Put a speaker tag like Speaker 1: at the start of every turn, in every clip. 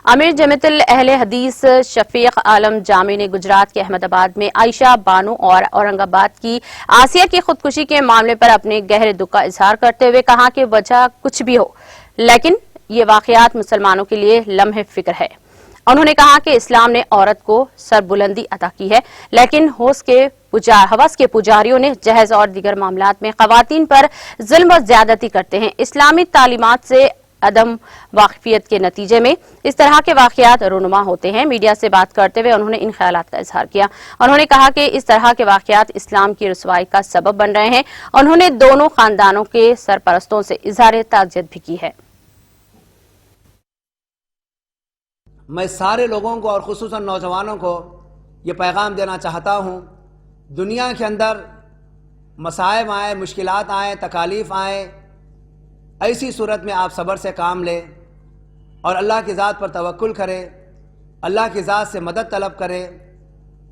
Speaker 1: امیر جمعیت اہل حدیث شفیق عالم جامی نے گجرات کے احمد آباد میں عائشہ بانو اور اورنگ آباد کی آسیہ کی خودکشی کے معاملے پر اپنے گہرے دکھ کا اظہار کرتے ہوئے کہا کہ وجہ کچھ بھی ہو لیکن یہ واقعات مسلمانوں کے لیے لمحہ فکر ہے۔ انہوں نے کہا کہ اسلام نے عورت کو سربلندی عطا کی ہے لیکن ہوس کے پجاریوں نے جہیز اور دیگر معاملات میں خواتین پر ظلم و زیادتی کرتے ہیں۔ اسلامی تعلیمات سے عدم واقفیت کے نتیجے میں اس طرح کے واقعات رونما ہوتے ہیں۔ میڈیا سے بات کرتے ہوئے انہوں نے ان خیالات کا اظہار کیا۔ انہوں نے کہا کہ اس طرح کے واقعات اسلام کی رسوائی کا سبب بن رہے ہیں۔ انہوں نے دونوں خاندانوں کے سرپرستوں سے اظہار تعزیت بھی کی ہے۔
Speaker 2: میں سارے لوگوں کو اور خصوصاً نوجوانوں کو یہ پیغام دینا چاہتا ہوں، دنیا کے اندر مصائب آئیں، مشکلات آئیں، تکالیف آئیں، ایسی صورت میں آپ صبر سے کام لیں اور اللہ کی ذات پر توکل کریں، اللہ کی ذات سے مدد طلب کریں۔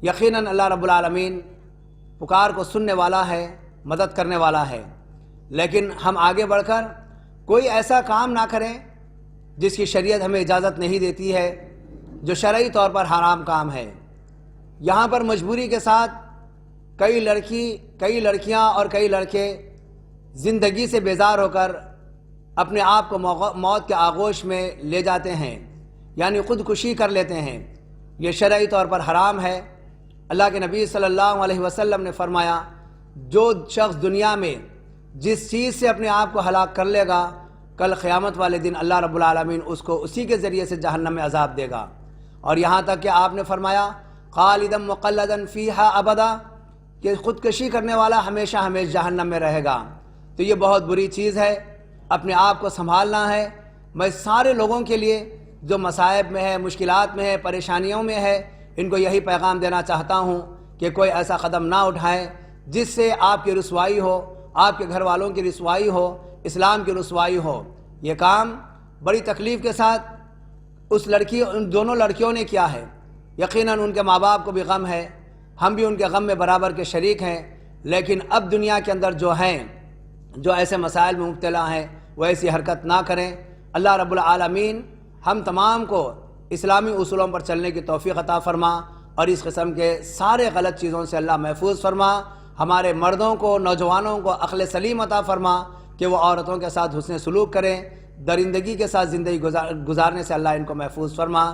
Speaker 2: یقیناً اللہ رب العالمین پکار کو سننے والا ہے، مدد کرنے والا ہے، لیکن ہم آگے بڑھ کر کوئی ایسا کام نہ کریں جس کی شریعت ہمیں اجازت نہیں دیتی ہے، جو شرعی طور پر حرام کام ہے۔ یہاں پر مجبوری کے ساتھ کئی لڑکیاں اور کئی لڑکے زندگی سے بیزار ہو کر اپنے آپ کو موت کے آغوش میں لے جاتے ہیں، یعنی خودکشی کر لیتے ہیں۔ یہ شرعی طور پر حرام ہے۔ اللہ کے نبی صلی اللہ علیہ وسلم نے فرمایا، جو شخص دنیا میں جس چیز سے اپنے آپ کو ہلاک کر لے گا، کل قیامت والے دن اللہ رب العالمین اس کو اسی کے ذریعے سے جہنم میں عذاب دے گا۔ اور یہاں تک کہ آپ نے فرمایا خالدا مخلدا فیہا ابدا، کہ خودکشی کرنے والا ہمیشہ جہنم میں رہے گا۔ تو یہ بہت بری چیز ہے، اپنے آپ کو سنبھالنا ہے۔ میں سارے لوگوں کے لیے جو مصائب میں ہے، مشکلات میں ہے، پریشانیوں میں ہے، ان کو یہی پیغام دینا چاہتا ہوں کہ کوئی ایسا قدم نہ اٹھائیں جس سے آپ کی رسوائی ہو، آپ کے گھر والوں کی رسوائی ہو، اسلام کی رسوائی ہو۔ یہ کام بڑی تکلیف کے ساتھ ان دونوں لڑکیوں نے کیا ہے۔ یقیناً ان کے ماں باپ کو بھی غم ہے، ہم بھی ان کے غم میں برابر کے شریک ہیں، لیکن اب دنیا کے اندر جو ایسے مسائل میں مبتلا ہیں وہ ایسی حرکت نہ کریں۔ اللہ رب العالمین ہم تمام کو اسلامی اصولوں پر چلنے کی توفیق عطا فرما اور اس قسم کے سارے غلط چیزوں سے اللہ محفوظ فرما۔ ہمارے مردوں کو، نوجوانوں کو عقل سلیم عطا فرما کہ وہ عورتوں کے ساتھ حسن سلوک کریں، درندگی کے ساتھ زندگی گزارنے سے اللہ ان کو محفوظ فرما۔